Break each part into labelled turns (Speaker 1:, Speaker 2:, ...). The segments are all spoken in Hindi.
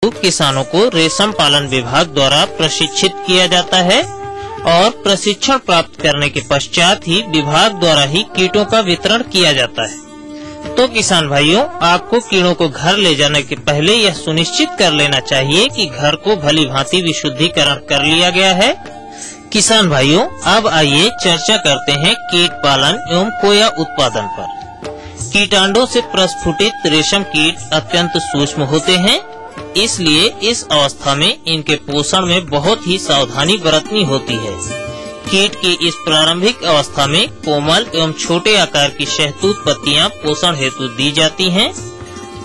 Speaker 1: किसानों को रेशम पालन विभाग द्वारा प्रशिक्षित किया जाता है और प्रशिक्षण प्राप्त करने के पश्चात ही विभाग द्वारा ही कीटों का वितरण किया जाता है। तो किसान भाइयों, आपको कीड़ों को घर ले जाने के पहले यह सुनिश्चित कर लेना चाहिए कि घर को भली भांति विशुद्धिकरण कर लिया गया है। किसान भाइयों, अब आइए चर्चा करते हैं कीट पालन एवं कोया उत्पादन पर। कीटाणुओं से प्रस्फुटित रेशम कीट अत्यंत सूक्ष्म होते हैं, इसलिए इस अवस्था में इनके पोषण में बहुत ही सावधानी बरतनी होती है। कीट की इस प्रारंभिक अवस्था में कोमल एवं छोटे आकार की शहतूत पत्तियां पोषण हेतु दी जाती हैं।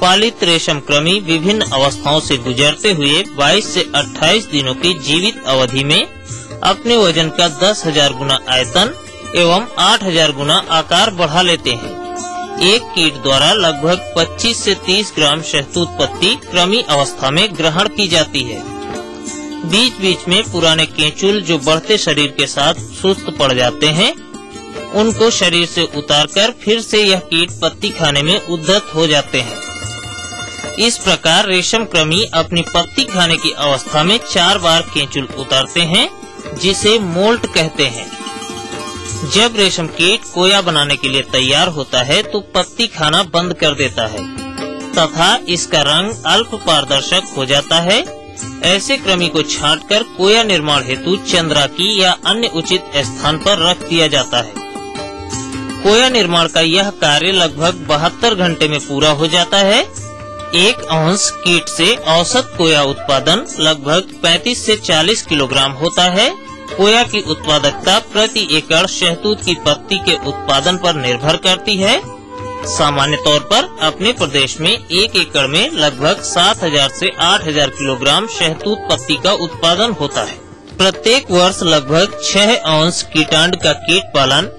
Speaker 1: पालित रेशम कृमि विभिन्न अवस्थाओं से गुजरते हुए 22 से 28 दिनों की जीवित अवधि में अपने वजन का 10,000 गुना आयतन एवं 8,000 गुना आकार बढ़ा लेते हैं। एक कीट द्वारा लगभग 25 से 30 ग्राम शहतूत पत्ती कृमि अवस्था में ग्रहण की जाती है। बीच बीच में पुराने केंचुल जो बढ़ते शरीर के साथ सुस्त पड़ जाते हैं, उनको शरीर से उतारकर फिर से यह कीट पत्ती खाने में उद्यत हो जाते हैं। इस प्रकार रेशम कृमि अपनी पत्ती खाने की अवस्था में 4 बार केंचुल उतारते हैं, जिसे मोल्ट कहते हैं। जब रेशम कीट कोया बनाने के लिए तैयार होता है तो पत्ती खाना बंद कर देता है तथा इसका रंग अल्प पारदर्शक हो जाता है। ऐसे कृमि को छांटकर कोया निर्माण हेतु चंद्राकी या अन्य उचित स्थान पर रख दिया जाता है। कोया निर्माण का यह कार्य लगभग 72 घंटे में पूरा हो जाता है। 1 औंस कीट से औसत कोया उत्पादन लगभग 35 से 40 किलोग्राम होता है। कोया की उत्पादकता प्रति एकड़ शहतूत की पत्ती के उत्पादन पर निर्भर करती है। सामान्य तौर पर अपने प्रदेश में 1 एकड़ में लगभग 7,000 से 8,000 किलोग्राम शहतूत पत्ती का उत्पादन होता है। प्रत्येक वर्ष लगभग 6 औंस कीटाणु का कीट पालन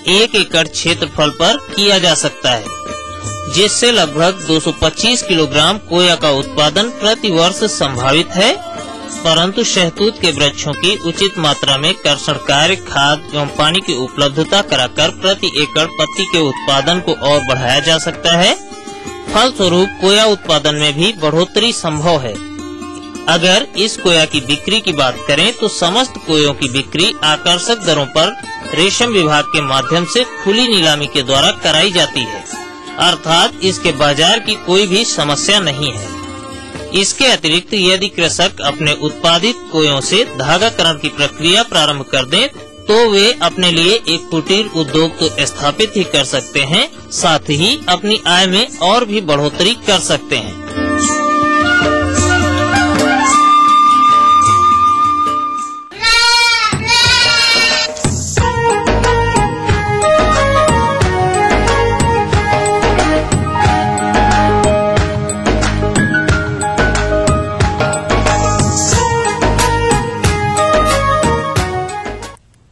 Speaker 1: 1 एकड़ क्षेत्रफल पर किया जा सकता है, जिससे लगभग 225 किलोग्राम कोया का उत्पादन प्रति वर्ष संभावित है। परंतु शहतूत के वृक्षों की उचित मात्रा में कर्षण कार्य, खाद एवं पानी की उपलब्धता कराकर प्रति एकड़ पत्ती के उत्पादन को और बढ़ाया जा सकता है। फलस्वरूप कोया उत्पादन में भी बढ़ोतरी संभव है। अगर इस कोया की बिक्री की बात करें तो समस्त कोयों की बिक्री आकर्षक दरों पर रेशम विभाग के माध्यम से खुली नीलामी के द्वारा कराई जाती है, अर्थात इसके बाजार की कोई भी समस्या नहीं है। इसके अतिरिक्त यदि कृषक अपने उत्पादित कोयों से धागाकरण की प्रक्रिया प्रारंभ कर दें तो वे अपने लिए एक कुटीर उद्योग तो स्थापित ही कर सकते हैं, साथ ही अपनी आय में और भी बढ़ोतरी कर सकते हैं।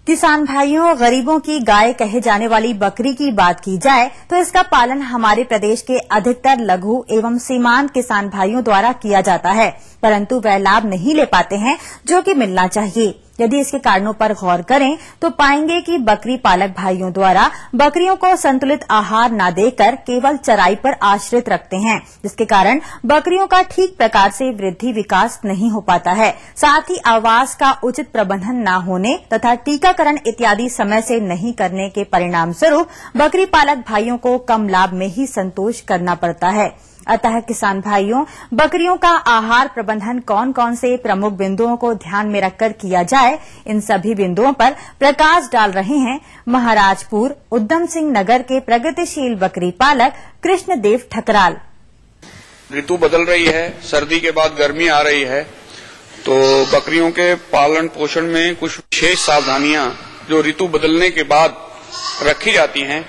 Speaker 2: किसान भाइयों, गरीबों की गाय कहे जाने वाली बकरी की बात की जाए तो इसका पालन हमारे प्रदेश के अधिकतर लघु एवं सीमांत किसान भाइयों द्वारा किया जाता है, परंतु वह लाभ नहीं ले पाते हैं जो कि मिलना चाहिए। यदि इसके कारणों पर गौर करें तो पाएंगे कि बकरी पालक भाइयों द्वारा बकरियों को संतुलित आहार न देकर केवल चराई पर आश्रित रखते हैं, जिसके कारण बकरियों का ठीक प्रकार से वृद्धि विकास नहीं हो पाता है। साथ ही आवास का उचित प्रबंधन न होने तथा टीकाकरण इत्यादि समय से नहीं करने के परिणाम स्वरूप बकरी पालक भाइयों को कम लाभ में ही संतोष करना पड़ता है। अतः किसान भाइयों, बकरियों का आहार प्रबंधन कौन कौन से प्रमुख बिंदुओं को ध्यान में रखकर किया जाए, इन सभी बिंदुओं पर प्रकाश डाल रहे हैं महाराजपुर उद्यम सिंह नगर के प्रगतिशील बकरी पालक कृष्णदेव ठकराल।
Speaker 3: ऋतु बदल रही है, सर्दी के बाद गर्मी आ रही है, तो बकरियों के पालन पोषण में कुछ विशेष सावधानियां जो ऋतु बदलने के बाद रखी जाती हैं।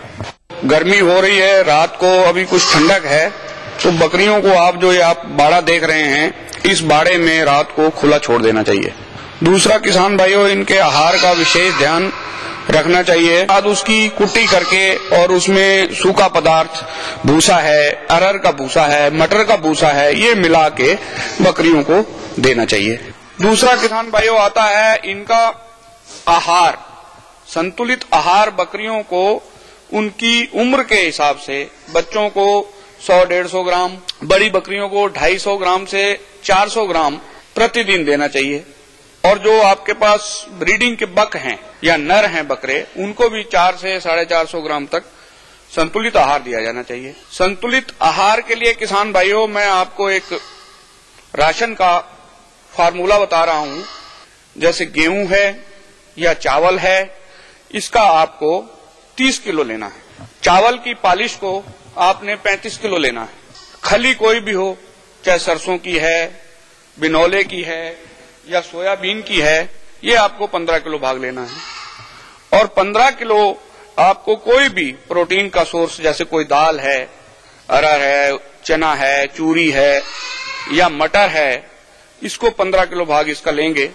Speaker 3: गर्मी हो रही है, रात को अभी कुछ ठंडक है, तो बकरियों को आप बाड़ा देख रहे हैं, इस बाड़े में रात को खुला छोड़ देना चाहिए। दूसरा, किसान भाइयों, इनके आहार का विशेष ध्यान रखना चाहिए। बाद उसकी कुट्टी करके और उसमें सूखा पदार्थ, भूसा है, अरहर का भूसा है, मटर का भूसा है, ये मिला के बकरियों को देना चाहिए। दूसरा किसान भाइयों आता है इनका आहार। संतुलित आहार बकरियों को उनकी उम्र के हिसाब से, बच्चों को 100-150 ग्राम, बड़ी बकरियों को 250 ग्राम से 400 ग्राम प्रतिदिन देना चाहिए। और जो आपके पास ब्रीडिंग के बक हैं या नर हैं बकरे, उनको भी 4 से 450 ग्राम तक संतुलित आहार दिया जाना चाहिए। संतुलित आहार के लिए किसान भाइयों, मैं आपको एक राशन का फार्मूला बता रहा हूं। जैसे गेहूं है या चावल है, इसका आपको 30 किलो लेना है। चावल की पालिश को आपने 35 किलो लेना है। खली कोई भी हो, चाहे सरसों की है, बिनौले की है या सोयाबीन की है, ये आपको 15 किलो भाग लेना है। और 15 किलो आपको कोई भी प्रोटीन का सोर्स, जैसे कोई दाल है, अरहर है, चना है, चूरी है या मटर है, इसको 15 किलो भाग इसका लेंगे।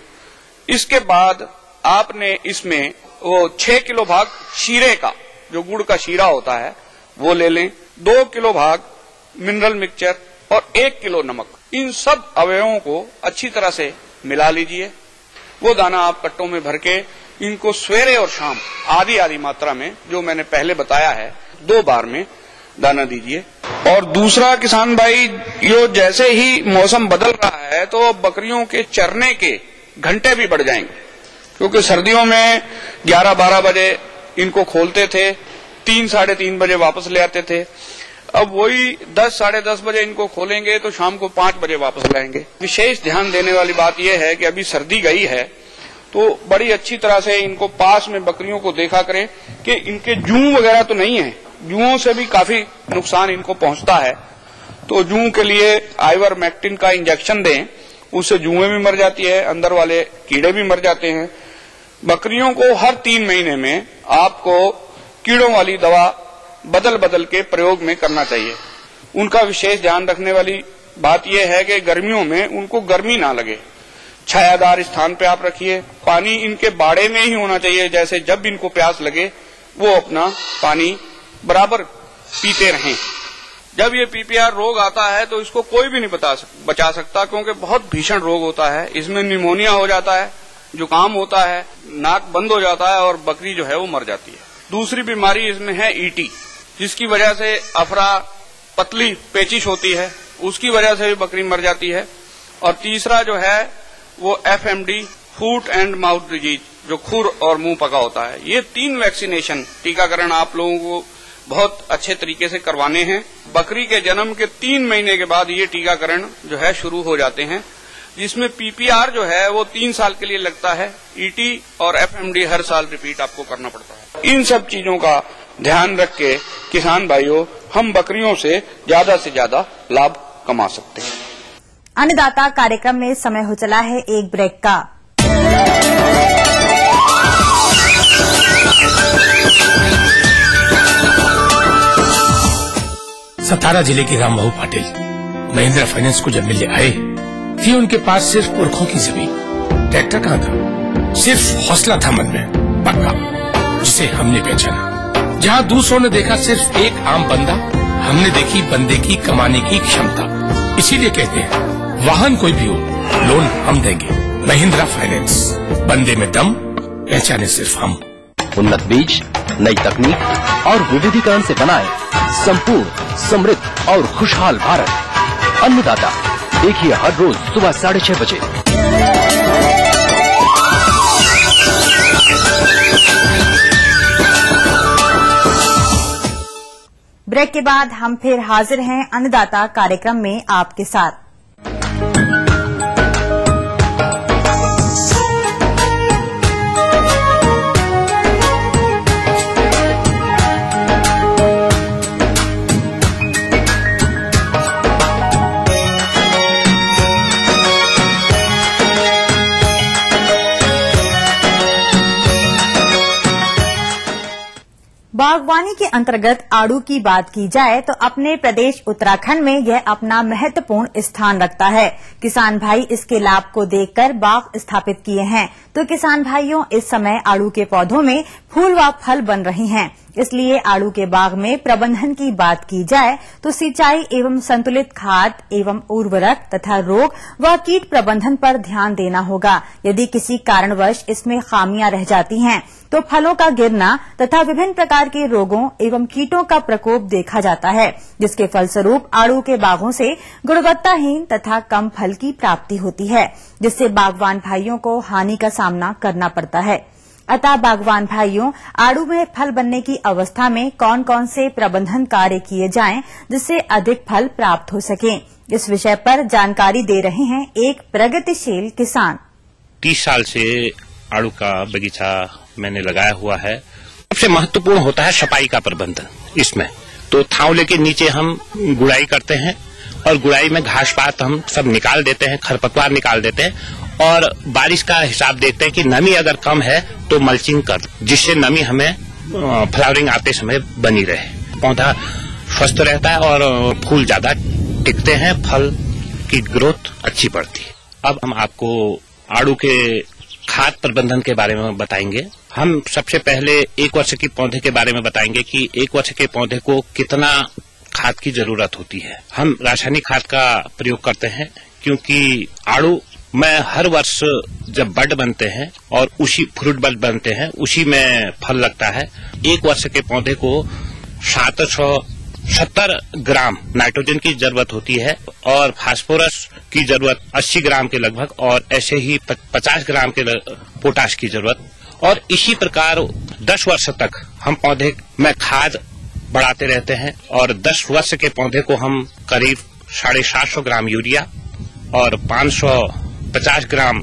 Speaker 3: इसके बाद आपने इसमें वो 6 किलो भाग शीरे का, जो गुड़ का शीरा होता है, वो ले लें। 2 किलो भाग मिनरल मिक्सचर और 1 किलो नमक। इन सब अवयवों को अच्छी तरह से मिला लीजिए। वो दाना आप कट्टों में भर के इनको सवेरे और शाम आधी मात्रा में, जो मैंने पहले बताया है, 2 बार में दाना दीजिए। और दूसरा किसान भाई, यो जैसे ही मौसम बदल रहा है तो बकरियों के चरने के घंटे भी बढ़ जाएंगे, क्योंकि सर्दियों में 11-12 बजे इनको खोलते थे, 3-3:30 बजे वापस ले आते थे। अब वही 10-10:30 बजे इनको खोलेंगे तो शाम को 5 बजे वापस लाएंगे। विशेष ध्यान देने वाली बात यह है कि अभी सर्दी गई है तो बड़ी अच्छी तरह से इनको पास में बकरियों को देखा करें कि इनके जूं वगैरह तो नहीं है। जूओं से भी काफी नुकसान इनको पहुंचता है, तो जूं के लिए आइवरमेक्टिन का इंजेक्शन दें, उससे जुएं भी मर जाती है, अंदर वाले कीड़े भी मर जाते हैं। बकरियों को हर 3 महीने में आपको कीड़ों वाली दवा बदल बदल के प्रयोग में करना चाहिए। उनका विशेष ध्यान रखने वाली बात यह है कि गर्मियों में उनको गर्मी ना लगे, छायादार स्थान पे आप रखिए। पानी इनके बाड़े में ही होना चाहिए, जैसे जब इनको प्यास लगे वो अपना पानी बराबर पीते रहें। जब ये पीपीआर रोग आता है तो इसको कोई भी नहीं बचा सकता, क्योंकि बहुत भीषण रोग होता है। इसमें निमोनिया हो जाता है, जुकाम होता है, नाक बंद हो जाता है और बकरी जो है वो मर जाती है। दूसरी बीमारी इसमें है ईटी, जिसकी वजह से अफरा पतली पेचिश होती है, उसकी वजह से भी बकरी मर जाती है। और तीसरा जो है वो FMD, foot and mouth disease, जो खुर और मुंह पका होता है। ये 3 वैक्सीनेशन टीकाकरण आप लोगों को बहुत अच्छे तरीके से करवाने हैं। बकरी के जन्म के 3 महीने के बाद ये टीकाकरण जो है शुरू हो जाते हैं, जिसमें PPR जो है वो 3 साल के लिए लगता है। ET और FMD हर साल रिपीट आपको करना पड़ता है। इन सब चीजों का ध्यान रख के किसान भाइयों, हम बकरियों से ज्यादा लाभ कमा सकते हैं।
Speaker 2: अन्नदाता कार्यक्रम में समय हो चला है एक ब्रेक का।
Speaker 4: सतारा जिले के रामबाबू पाटिल महिंद्रा फाइनेंस को जब मिलने आए थी, उनके पास सिर्फ पुरखों की जमीन, ट्रैक्टर कहाँ था, सिर्फ हौसला था मन में पक्का, जिसे हमने पहचाना। जहाँ दूसरों ने देखा सिर्फ एक आम बंदा, हमने देखी बंदे की कमाने की क्षमता। इसीलिए कहते हैं वाहन कोई भी हो, लोन हम देंगे। महिंद्रा फाइनेंस, बंदे में दम, पहचाने सिर्फ हम।
Speaker 5: उन्नत बीज, नई तकनीक और विविधीकरण से बनाए संपूर्ण, समृद्ध और खुशहाल भारत। अन्नदाता देखिए हर रोज सुबह 6:30 बजे।
Speaker 2: ब्रेक के बाद हम फिर हाजिर हैं अन्नदाता कार्यक्रम में आपके साथ। बागवानी के अंतर्गत आड़ू की बात की जाए तो अपने प्रदेश उत्तराखंड में यह अपना महत्वपूर्ण स्थान रखता है। किसान भाई इसके लाभ को देखकर बाग स्थापित किए हैं, तो किसान भाइयों, इस समय आड़ू के पौधों में फूल व फल बन रही हैं। इसलिए आड़ू के बाग में प्रबंधन की बात की जाए तो सिंचाई एवं संतुलित खाद एवं उर्वरक तथा रोग व कीट प्रबंधन पर ध्यान देना होगा। यदि किसी कारणवश इसमें खामियां रह जाती हैं तो फलों का गिरना तथा विभिन्न प्रकार के रोगों एवं कीटों का प्रकोप देखा जाता है, जिसके फलस्वरूप आड़ू के बागों से गुणवत्ताहीन तथा कम फल की प्राप्ति होती है, जिससे बागवान भाइयों को हानि का सामना करना पड़ता है। अतः बागवान भाइयों, आड़ू में फल बनने की अवस्था में कौन कौन से प्रबंधन कार्य किए जाएं जिससे अधिक फल प्राप्त हो सके, इस विषय पर जानकारी दे रहे हैं एक प्रगतिशील किसान।
Speaker 6: 30 साल से आड़ू का बगीचा मैंने लगाया हुआ है। सबसे महत्वपूर्ण होता है सफाई का प्रबंधन। इसमें तो थावले के नीचे हम गुड़ाई करते हैं और गुड़ाई में घास पात हम सब निकाल देते हैं, खरपतवार निकाल देते हैं और बारिश का हिसाब देखते हैं कि नमी अगर कम है तो मल्चिंग कर, जिससे नमी हमें फ्लावरिंग आते समय बनी रहे, पौधा स्वस्थ रहता है और फूल ज्यादा टिकते हैं, फल की ग्रोथ अच्छी बढ़ती है। अब हम आपको आड़ू के खाद प्रबंधन के बारे में बताएंगे। हम सबसे पहले 1 वर्ष के पौधे के बारे में बताएंगे कि 1 वर्ष के पौधे को कितना खाद की जरूरत होती है। हम रासायनिक खाद का प्रयोग करते हैं क्योंकि आड़ू में हर वर्ष जब बड बनते हैं और उसी फ्रूट बड बनते हैं उसी में फल लगता है। 1 वर्ष के पौधे को 770 ग्राम नाइट्रोजन की जरूरत होती है और फास्फोरस की जरूरत 80 ग्राम के लगभग और ऐसे ही 50 ग्राम के पोटाश की जरूरत। और इसी प्रकार 10 वर्ष तक हम पौधे में खाद बढ़ाते रहते हैं और 10 वर्ष के पौधे को हम करीब 750 ग्राम यूरिया और 550 ग्राम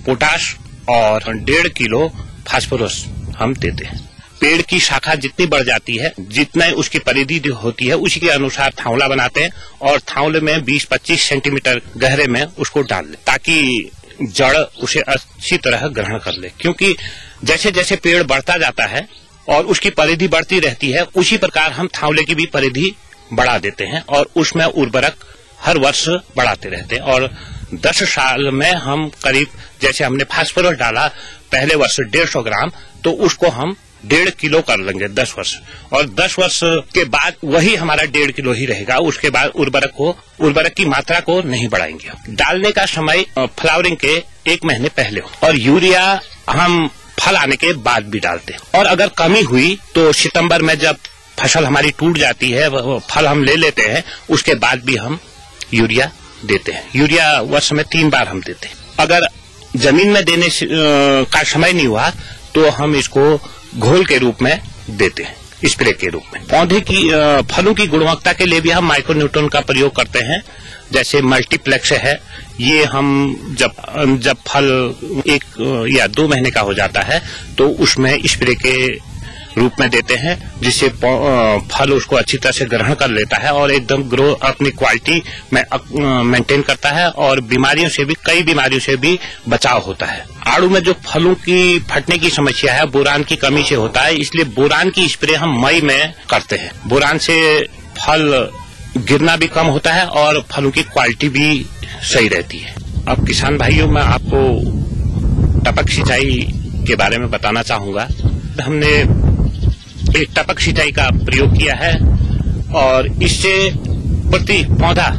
Speaker 6: पोटाश और 1.5 किलो फास्फोरस हम देते हैं। पेड़ की शाखा जितनी बढ़ जाती है, जितना उसकी परिधि होती है, उसी के अनुसार थावला बनाते हैं और थावले में 20-25 सेंटीमीटर गहरे में उसको डाल ले ताकि जड़ उसे अच्छी तरह ग्रहण कर ले। क्योंकि जैसे जैसे पेड़ बढ़ता जाता है और उसकी परिधि बढ़ती रहती है, उसी प्रकार हम थावले की भी परिधि बढ़ा देते हैं और उसमें उर्वरक हर वर्ष बढ़ाते रहते हैं। और 10 साल में हम करीब, जैसे हमने फास्फोरस डाला पहले वर्ष 150 ग्राम, तो उसको हम 1.5 किलो कर लेंगे 10 वर्ष और 10 वर्ष के बाद वही हमारा 1.5 किलो ही रहेगा। उसके बाद उर्वरक की मात्रा को नहीं बढ़ाएंगे। डालने का समय फ्लावरिंग के 1 महीने पहले हो और यूरिया हम फल आने के बाद भी डालते हैं। और अगर कमी हुई तो सितंबर में जब फसल हमारी टूट जाती है, फल हम ले लेते हैं, उसके बाद भी हम यूरिया देते हैं। यूरिया वर्ष में 3 बार हम देते हैं। अगर जमीन में देने का समय नहीं हुआ तो हम इसको घोल के रूप में देते हैं, स्प्रे के रूप में। पौधे की फलों की गुणवत्ता के लिए भी हम माइक्रोन्यूट्रॉन का प्रयोग करते हैं। जैसे मल्टीप्लेक्स है, ये हम जब फल 1 या 2 महीने का हो जाता है तो उसमें स्प्रे के रूप में देते हैं, जिससे फल उसको अच्छी तरह से ग्रहण कर लेता है और एकदम ग्रो अपनी क्वालिटी में मेंटेन करता है और कई बीमारियों से भी बचाव होता है। आड़ू में जो फलों की फटने की समस्या है, बोरान की कमी से होता है, इसलिए बोरान की स्प्रे हम मई में करते हैं। बोरान से फल गिरना भी कम होता है और फलों की क्वालिटी भी सही रहती है। अब किसान भाइयों, मैं आपको टपक सिंचाई के बारे में बताना चाहूंगा। हमने एक टपक सिंचाई का प्रयोग किया है और इससे प्रति पौधा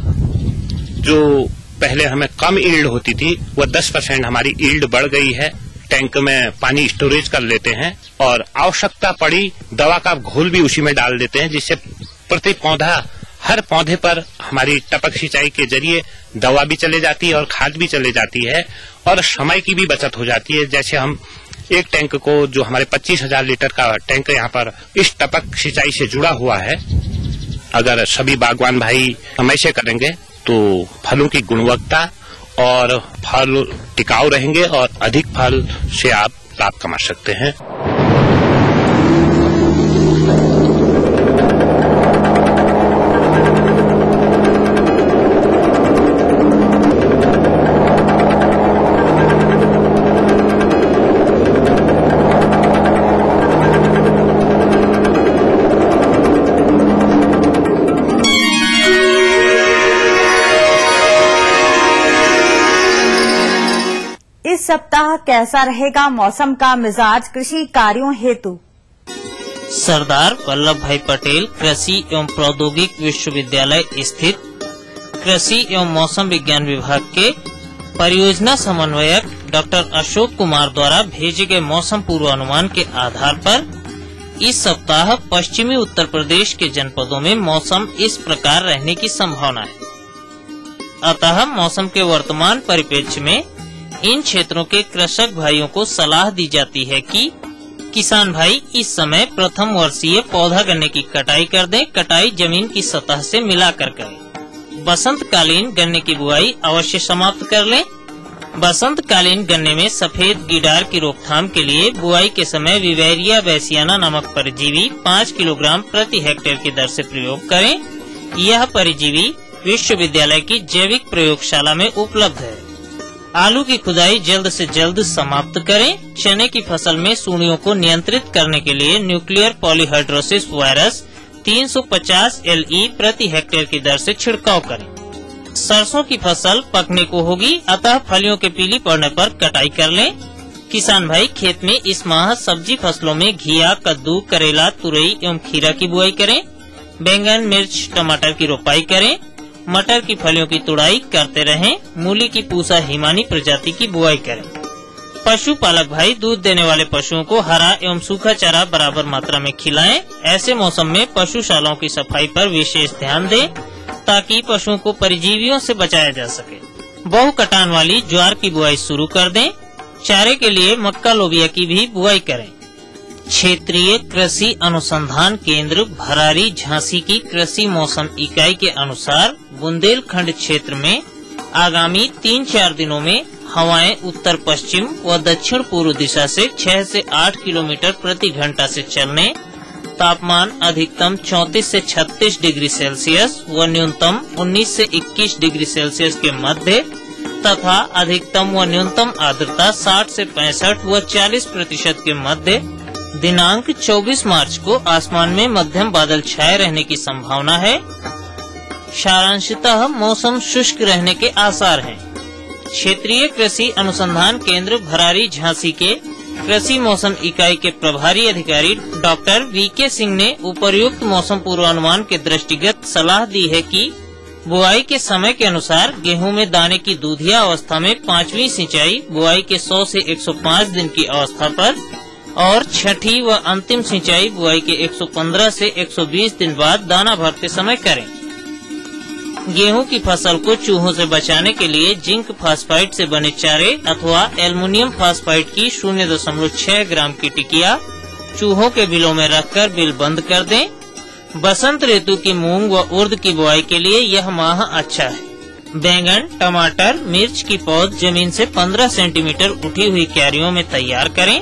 Speaker 6: जो पहले हमें कम ईल्ड होती थी, वो 10% हमारी ईल्ड बढ़ गई है। टैंक में पानी स्टोरेज कर लेते हैं और आवश्यकता पड़ी दवा का घोल भी उसी में डाल देते हैं, जिससे प्रति पौधा, हर पौधे पर हमारी टपक सिंचाई के जरिए दवा भी चले जाती है और खाद भी चले जाती है और समय की भी बचत हो जाती है। जैसे हम एक टैंक को, जो हमारे 25,000 लीटर का टैंक यहाँ पर इस टपक सिंचाई से जुड़ा हुआ है, अगर सभी बागवान भाई समय से करेंगे तो फलों की गुणवत्ता और फल टिकाऊ रहेंगे और अधिक फल से आप लाभ कमा सकते हैं।
Speaker 2: इस सप्ताह कैसा रहेगा मौसम का मिजाज कृषि कार्यों हेतु?
Speaker 1: सरदार वल्लभ भाई पटेल कृषि एवं प्रौद्योगिकी विश्वविद्यालय स्थित कृषि एवं मौसम विज्ञान विभाग के परियोजना समन्वयक डॉक्टर अशोक कुमार द्वारा भेजे गए मौसम पूर्वानुमान के आधार पर इस सप्ताह पश्चिमी उत्तर प्रदेश के जनपदों में मौसम इस प्रकार रहने की संभावना है। अतः मौसम के वर्तमान परिप्रेक्ष्य में इन क्षेत्रों के कृषक भाइयों को सलाह दी जाती है कि किसान भाई इस समय प्रथम वर्षीय पौधा गन्ने की कटाई कर दें। कटाई जमीन की सतह से मिलाकर करें। बसंतकालीन गन्ने की बुआई अवश्य समाप्त कर लें। बसंतकालीन गन्ने में सफेद गिडार की रोकथाम के लिए बुआई के समय विवेरिया बैसियाना नामक परजीवी 5 किलोग्राम प्रति हेक्टेयर की दर से प्रयोग करें। यह परजीवी विश्वविद्यालय की जैविक प्रयोगशाला में उपलब्ध है। आलू की खुदाई जल्द से जल्द समाप्त करें। चने की फसल में सुंडियों को नियंत्रित करने के लिए न्यूक्लियर पॉलीहाइड्रोसिस वायरस 350 LE प्रति हेक्टेयर की दर से छिड़काव करें। सरसों की फसल पकने को होगी, अतः फलियों के पीली पड़ने पर कटाई कर लें। किसान भाई खेत में इस माह सब्जी फसलों में घिया, कद्दू, करेला, तुरई एवं खीरा की बुआई करें। बैंगन, मिर्च, टमाटर की रोपाई करें। मटर की फलियों की तुड़ाई करते रहें। मूली की पूसा हिमानी प्रजाति की बुआई करें। पशुपालक भाई दूध देने वाले पशुओं को हरा एवं सूखा चारा बराबर मात्रा में खिलाएं। ऐसे मौसम में पशुशालाओं की सफाई पर विशेष ध्यान दें ताकि पशुओं को परजीवियों से बचाया जा सके। बहु कटान वाली ज्वार की बुआई शुरू कर दें। चारे के लिए मक्का, लोबिया की भी बुआई करें। क्षेत्रीय कृषि अनुसंधान केंद्र भरारी झांसी की कृषि मौसम इकाई के अनुसार बुंदेलखंड क्षेत्र में आगामी 3-4 दिनों में हवाएं उत्तर पश्चिम व दक्षिण पूर्व दिशा से 6 से 8 किलोमीटर प्रति घंटा से चलने, तापमान अधिकतम 34 से 36 डिग्री सेल्सियस व न्यूनतम 19 से 21 डिग्री सेल्सियस के मध्य तथा अधिकतम व न्यूनतम आर्द्रता 60 से 65 व 40% के मध्य दिनांक 24 मार्च को आसमान में मध्यम बादल छाए रहने की संभावना है। सारांशतः मौसम शुष्क रहने के आसार हैं। क्षेत्रीय कृषि अनुसंधान केंद्र भरारी झांसी के कृषि मौसम इकाई के प्रभारी अधिकारी डॉक्टर VK सिंह ने उपर्युक्त मौसम पूर्वानुमान के दृष्टिगत सलाह दी है कि बुआई के समय के अनुसार गेहूं में दाने की दूधिया अवस्था में 5वीं सिंचाई बुआई के 100 से 105 दिन की अवस्था पर और छठी व अंतिम सिंचाई बुआई के 115 से 120 दिन बाद दाना भरते समय करें। गेहूं की फसल को चूहों से बचाने के लिए जिंक फास्फाइड से बने चारे अथवा एल्युमिनियम फास्फाइड की 0.6 ग्राम की टिकिया चूहों के बिलों में रखकर बिल बंद कर दें। बसंत ऋतु की मूंग व उर्द की बुआई के लिए यह माह अच्छा है। बैंगन, टमाटर, मिर्च की पौध जमीन से 15 सेंटीमीटर उठी हुई क्यारियों में तैयार करें।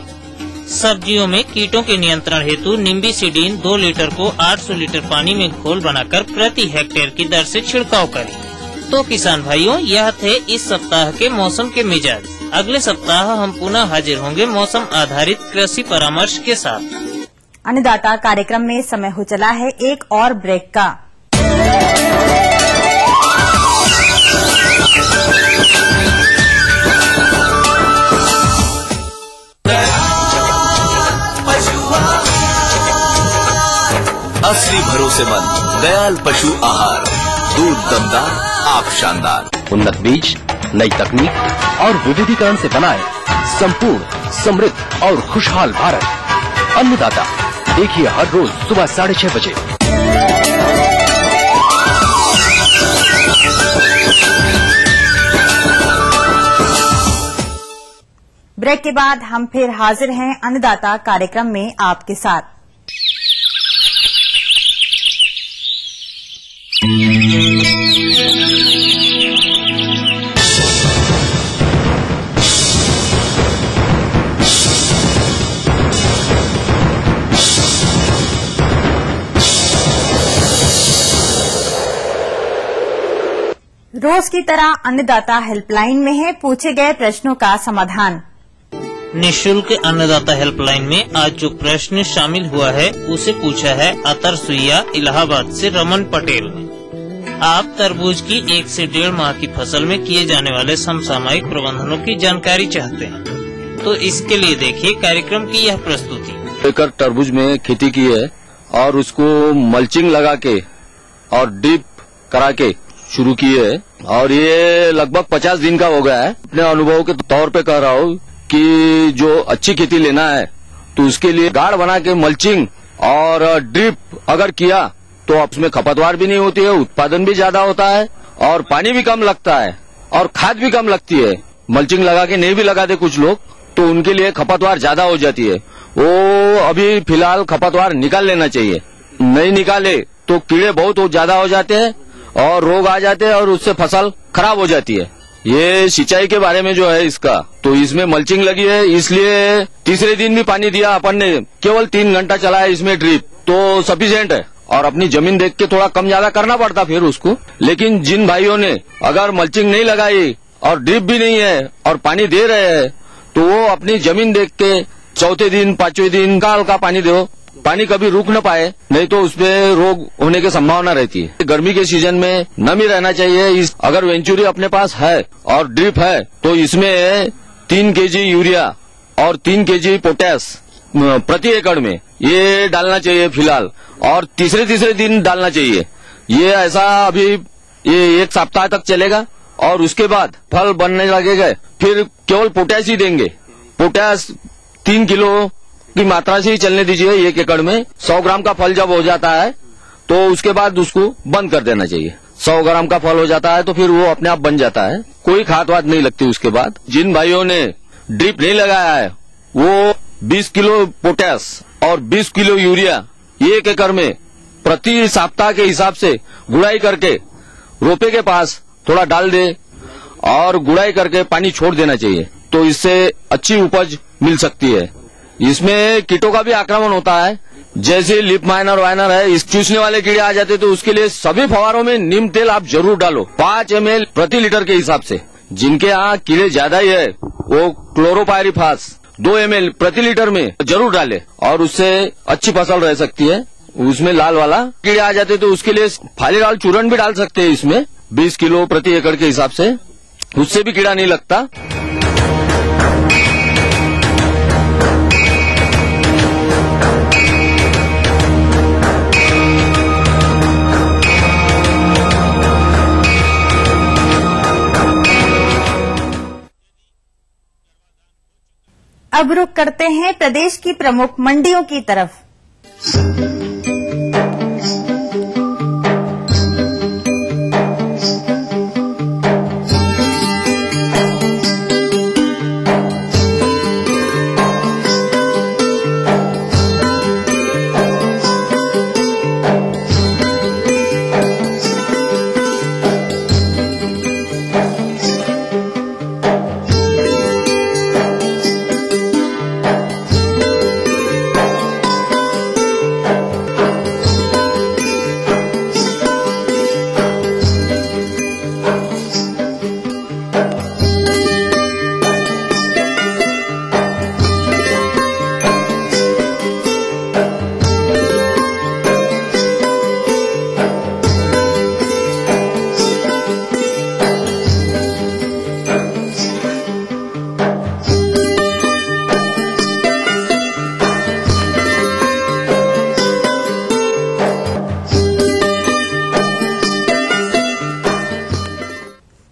Speaker 1: सब्जियों में कीटों के नियंत्रण हेतु निम्बिसिडीन 2 लीटर को 800 लीटर पानी में घोल बनाकर प्रति हेक्टेयर की दर से छिड़काव करें। तो किसान भाइयों, यह थे इस सप्ताह के मौसम के मिजाज। अगले सप्ताह हम पुनः हाजिर होंगे मौसम आधारित कृषि परामर्श के साथ।
Speaker 2: अन्नदाता कार्यक्रम में समय हो चला है एक और ब्रेक का।
Speaker 7: असली भरोसेमंद दयाल पशु आहार, दूध दमदार, आप शानदार।
Speaker 5: उन्नत बीज, नई तकनीक और विविधीकरण से बनाए संपूर्ण, समृद्ध और खुशहाल भारत। अन्नदाता देखिए हर रोज सुबह 6:30 बजे।
Speaker 2: ब्रेक के बाद हम फिर हाजिर हैं अन्नदाता कार्यक्रम में आपके साथ। रोज की तरह अन्नदाता हेल्पलाइन में है पूछे गए प्रश्नों का समाधान।
Speaker 1: निःशुल्क अन्नदाता हेल्पलाइन में आज जो प्रश्न शामिल हुआ है उसे पूछा है अतर सुइया इलाहाबाद से रमन पटेल ने। आप तरबूज की 1 से 1.5 माह की फसल में किए जाने वाले समसामयिक प्रबंधनों की जानकारी चाहते हैं, तो इसके लिए देखिए कार्यक्रम की यह प्रस्तुति।
Speaker 5: एकड़ तरबूज में खेती की है और उसको मल्चिंग लगा के और ड्रिप करा के शुरू की है और ये लगभग 50 दिन का हो गया है। अपने अनुभव के तौर पे कह रहा हूँ कि जो अच्छी खेती लेना है तो उसके लिए गाढ़ बना के मल्चिंग और ड्रिप अगर किया तो उसमें खपतवार भी नहीं होती है, उत्पादन भी ज्यादा होता है और पानी भी कम लगता है और खाद भी कम लगती है। मल्चिंग लगा के नहीं भी लगाते कुछ लोग तो उनके लिए खपतवार ज्यादा हो जाती है। वो अभी फिलहाल खपतवार निकाल लेना चाहिए, नहीं निकाले तो कीड़े बहुत ज्यादा हो जाते हैं और रोग आ जाते हैं और उससे फसल खराब हो जाती है। ये सिंचाई के बारे में जो है इसका, तो इसमें मल्चिंग लगी है इसलिए तीसरे दिन भी पानी दिया अपन ने, केवल 3 घंटा चला है इसमें ड्रिप तो सफिशिएंट है और अपनी जमीन देख के थोड़ा कम ज्यादा करना पड़ता फिर उसको। लेकिन जिन भाइयों ने अगर मल्चिंग नहीं लगाई और ड्रिप भी नहीं है और पानी दे रहे हैं तो वो अपनी जमीन देख के चौथे दिन 5वें दिन हल्का पानी दो, पानी कभी रुक न पाए, नहीं तो उसमें रोग होने की संभावना रहती है। गर्मी के सीजन में नमी रहना चाहिए। अगर वेंचुरी अपने पास है और ड्रिप है तो इसमें 3 kg यूरिया और 3 kg पोटैश प्रति एकड़ में ये डालना चाहिए फिलहाल और तीसरे दिन डालना चाहिए। ये ऐसा अभी ये 1 सप्ताह तक चलेगा और उसके बाद फल बनने लगेगा फिर केवल पोटैश ही देंगे। पोटैश 3 किलो की मात्रा से ही चलने दीजिए 1 एकड़ में। 100 ग्राम का फल जब हो जाता है तो उसके बाद उसको बंद कर देना चाहिए। 100 ग्राम का फल हो जाता है तो फिर वो अपने आप बन जाता है, कोई खाद वाद नहीं लगती उसके बाद। जिन भाइयों ने ड्रिप नहीं लगाया है वो 20 किलो पोटैश और 20 किलो यूरिया 1 एकड़ में प्रति सप्ताह के हिसाब से गुड़ाई करके रोपे के पास थोड़ा डाल दे और गुड़ाई करके पानी छोड़ देना चाहिए तो इससे अच्छी उपज मिल सकती है। इसमें कीटों का भी आक्रमण होता है, जैसे लिप माइनर वाइनर है, इस चूसने वाले कीड़े आ जाते तो उसके लिए सभी फवारों में नीम तेल आप जरूर डालो 5 ml प्रति लीटर के हिसाब से। जिनके यहाँ कीड़े ज्यादा ही है वो क्लोरोपायरिफास 2 ml प्रति लीटर में जरूर डाले और उससे अच्छी फसल रह सकती है। उसमें लाल वाला कीड़े आ जाते तो उसके लिए फालीराल चूर्ण भी डाल सकते हैं इसमें 20 किलो प्रति एकड़ के हिसाब से, उससे भी कीड़ा नहीं लगता।
Speaker 2: अब रुख करते हैं प्रदेश की प्रमुख मंडियों की तरफ।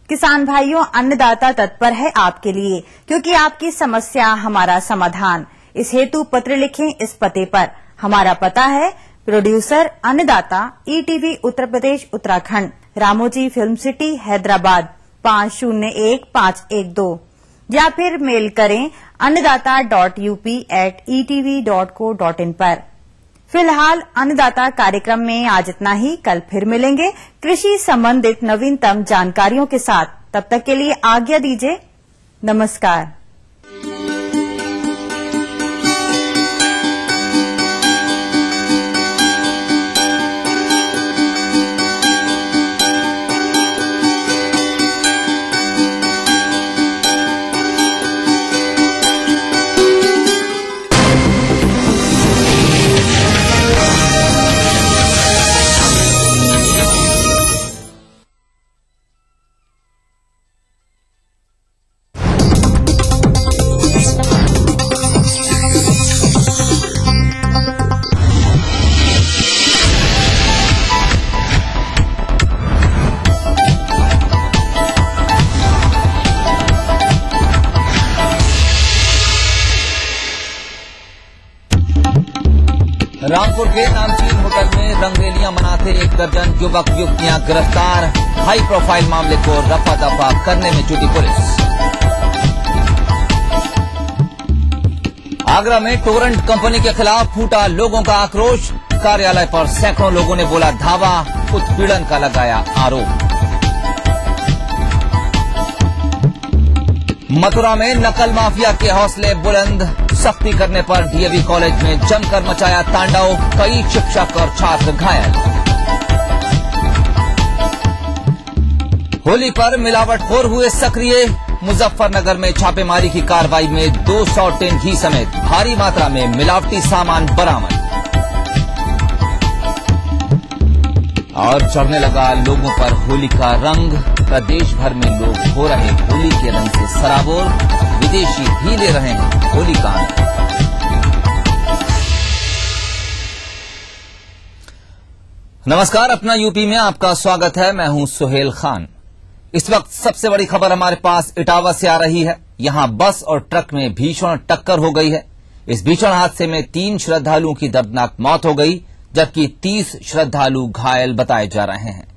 Speaker 2: किसान भाइयों, अन्नदाता तत्पर है आपके लिए, क्योंकि आपकी समस्या हमारा समाधान। इस हेतु पत्र लिखें इस पते पर। हमारा पता है प्रोड्यूसर अन्नदाता, ETV Uttar Pradesh Uttarakhand, Ramoji film city, Hyderabad 501512, या फिर मेल करें annadaata.up@etv.co.in पर। फिलहाल अन्नदाता कार्यक्रम में आज इतना ही। कल फिर मिलेंगे कृषि संबंधित नवीनतम जानकारियों के साथ। तब तक के लिए आज्ञा दीजिए। नमस्कार।
Speaker 8: रामपुर के नामचीन होटल में रंगरेलियां मनाते 1 दर्जन युवक युवतियां गिरफ्तार। हाई प्रोफाइल मामले को रफा दफा करने में जुटी पुलिस। आगरा में टोरेंट कंपनी के खिलाफ फूटा लोगों का आक्रोश। कार्यालय पर सैकड़ों लोगों ने बोला धावा, उत्पीड़न का लगाया आरोप। मथुरा में नकल माफिया के हौसले बुलंद। सख्ती करने पर डीएवी कॉलेज में जमकर मचाया तांडव। कई शिक्षक और छात्र घायल। होली पर मिलावटखोर हुए सक्रिय। मुजफ्फरनगर में छापेमारी की कार्रवाई में 200 टन घी समेत भारी मात्रा में मिलावटी सामान बरामद। और चढ़ने लगा लोगों पर होली का रंग। प्रदेश भर में लोग हो रहे होली के रंग से सराबोर। विदेशी भी ले रहे हैं होली का आनंद। नमस्कार, अपना यूपी में आपका स्वागत है। मैं हूं सुहेल खान। इस वक्त सबसे बड़ी खबर हमारे पास इटावा से आ रही है। यहां बस और ट्रक में भीषण टक्कर हो गई है। इस भीषण हादसे में 3 श्रद्धालुओं की दर्दनाक मौत हो गई, जबकि 30 श्रद्धालु घायल बताए जा रहे हैं।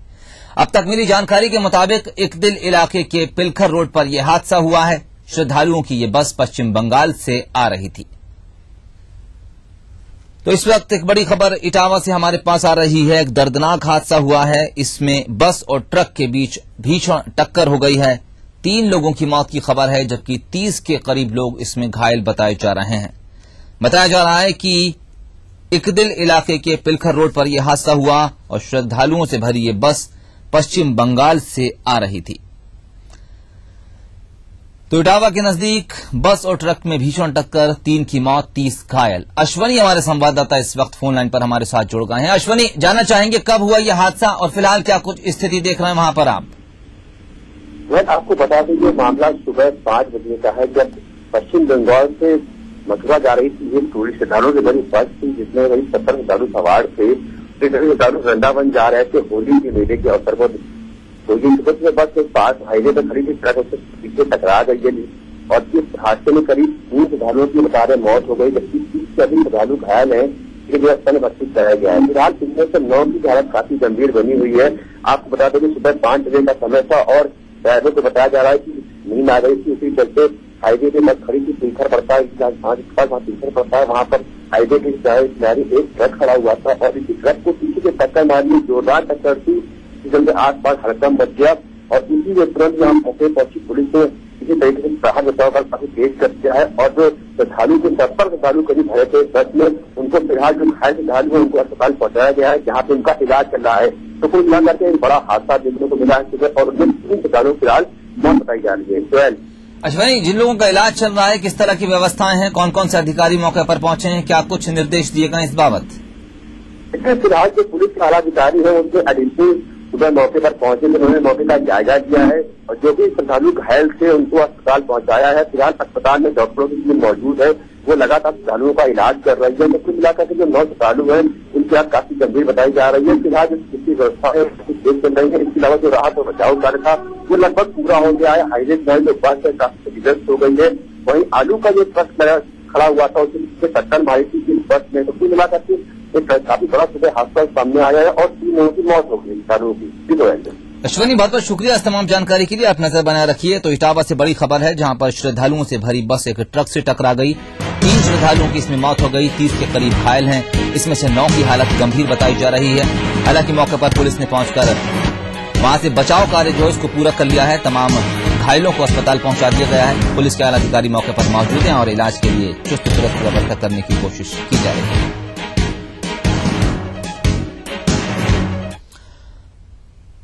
Speaker 8: अब तक मिली जानकारी के मुताबिक इकदिल इलाके के पिलखर रोड पर यह हादसा हुआ है। श्रद्धालुओं की ये बस पश्चिम बंगाल से आ रही थी। तो इस वक्त एक बड़ी खबर इटावा से हमारे पास आ रही है। एक दर्दनाक हादसा हुआ है। इसमें बस और ट्रक के बीच भीषण टक्कर हो गई है। 3 लोगों की मौत की खबर है, जबकि 30 के करीब लोग इसमें घायल बताए जा रहे हैं। बताया जा रहा है कि इकदिल इलाके के पिलखर रोड पर यह हादसा हुआ और श्रद्धालुओं से भरी ये बस पश्चिम बंगाल से आ रही थी। तो इटावा के नजदीक बस और ट्रक में भीषण टक्कर, 3 की मौत, 30 घायल। अश्वनी हमारे संवाददाता इस वक्त फोन लाइन पर हमारे साथ जुड़ गए हैं। अश्वनी, जानना चाहेंगे कब हुआ यह हादसा और फिलहाल क्या कुछ स्थिति देख रहे हैं वहां पर आप?
Speaker 9: मैं आपको बता दूं ये मामला सुबह 5 बजे का है, जब पश्चिम बंगाल से मथुरा जा रही थी। एक टूरिस्ट श्रद्धालुओं से बड़ी बस थी जिसमें वही 70 श्रद्धालु सवार थे। श्रद्धालु वृंदावन जा रहे थे होली के मेले के अवसर पर। होली के बस के पास हाईवे पर खड़ी थी, ट्रक उससे पीछे टकरा गई है और इस हादसे में करीब 3 श्रद्धालुओं की बता रहे मौत हो गई, जबकि 30 से अधिक श्रद्धालु घायल है। अस्पताल में भर्ती कराया गया है। फिलहाल इनमें से 9 की हालत काफी गंभीर बनी हुई है। आपको बता दें कि सुबह 5 बजे का समय था और ड्राइवर को बताया जा रहा है कि नींद आ गई थी। उसी चलते हाईवे पे बस खड़ी थी, पिलखर पड़ता है वहाँ पिलखर पड़ता है, वहां पर हाईवे के किनारे एक ट्रक खड़ा हुआ था और इसी ट्रक को पीछे से टक्कर मारनी, जोरदार टक्कर थी, जिसके आसपास हड़कंप मच गया और इसी में तुरंत यहाँ मौके पहुंची पुलिस ने इसी तरीके से राहत बचाव कर काफी तेज कर दिया है और जो श्रद्धालु के 70 श्रद्धालु करीब भरे थे बस में, उनको फिलहाल जो घायल श्रद्धालु है उनको अस्पताल पहुंचाया गया है, जहाँ पे उनका इलाज चल रहा है। तो कुल मिलाकर के एक बड़ा हादसा देखने को मिला है सुबह और उनमें 3 श्रद्धालु फिलहाल मौत बताई जा रही है।
Speaker 8: अश्वनी, जिन लोगों का इलाज चल रहा है किस तरह की व्यवस्थाएं हैं, कौन कौन से अधिकारी मौके पर पहुंचे हैं, क्या कुछ निर्देश दिए गए इस बाबत?
Speaker 9: इसमें फिलहाल जो पुलिस के आला अधिकारी है उनके एडिशनल सुबह मौके पर पहुंचे, उन्होंने मौके का जायजा किया है और जो भी श्रद्धालु घायल थे उनको अस्पताल पहुंचाया है। फिलहाल अस्पताल में डॉक्टरों की टीम मौजूद है, वो लगातार श्रद्धालुओं का इलाज कर रही है। तो कुल मिलाकर के जो 9 श्रद्धालु हैं उनकी हालत काफी गंभीर बताई जा रही है। फिलहाल जिसकी व्यवस्था है उसकी देख चल रही है। इसके अलावा जो राहत और बचाव कार्य था वो लगभग पूरा हो गया है। हाईवे में जो बस है काफी क्षतिग्रस्त हो गई है। वहीं आलू का जो ट्रक खड़ा हुआ था उससे टक्कर मारी थी इस बस में। तो कुल मिलाकर के एक काफी बड़ा सुबह हादसा सामने आया है और 3 लोगों की मौत हो गई श्रद्धालुओं की।
Speaker 8: अश्वनी, बहुत बहुत शुक्रिया इस तमाम जानकारी के लिए। आप नजर बनाए रखिए। तो इटावा से बड़ी खबर है, जहां पर श्रद्धालुओं से भरी बस एक ट्रक से टकरा गई, 3 श्रद्धालुओं की इसमें मौत हो गई, 30 के करीब घायल हैं। इसमें से 9 की हालत गंभीर बताई जा रही है। हालांकि मौके पर पुलिस ने पहुंचकर वहां से बचाव कार्य जो है उसको पूरा कर लिया है। तमाम घायलों को अस्पताल पहुंचा दिया गया है। पुलिस के आला अधिकारी मौके पर मौजूद हैं और इलाज के लिए चुस्त दुरुस्त व्यवस्था करने की कोशिश की जा रही है।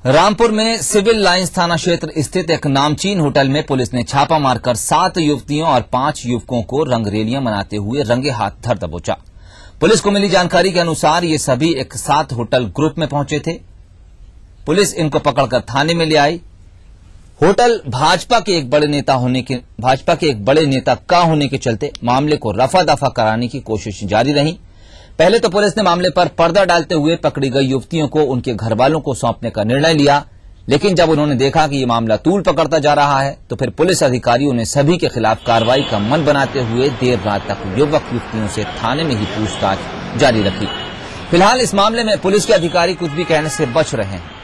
Speaker 8: रामपुर में सिविल लाइंस थाना क्षेत्र स्थित एक नामचीन होटल में पुलिस ने छापा मारकर 7 युवतियों और 5 युवकों को रंगरेलियां मनाते हुए रंगे हाथ धर दबोचा। पुलिस को मिली जानकारी के अनुसार ये सभी एक साथ होटल ग्रुप में पहुंचे थे। पुलिस इनको पकड़कर थाने में ले आई। होटल भाजपा के एक बड़े नेता का होने के चलते मामले को रफा दफा कराने की कोशिश जारी रही। पहले तो पुलिस ने मामले पर पर्दा डालते हुए पकड़ी गई युवतियों को उनके घर वालों को सौंपने का निर्णय लिया, लेकिन जब उन्होंने देखा कि ये मामला तूल पकड़ता जा रहा है तो फिर पुलिस अधिकारियों ने सभी के खिलाफ कार्रवाई का मन बनाते हुए देर रात तक युवक युवतियों से थाने में ही पूछताछ जारी रखी। फिलहाल इस मामले में पुलिस के अधिकारी कुछ भी कहने से बच रहे हैं।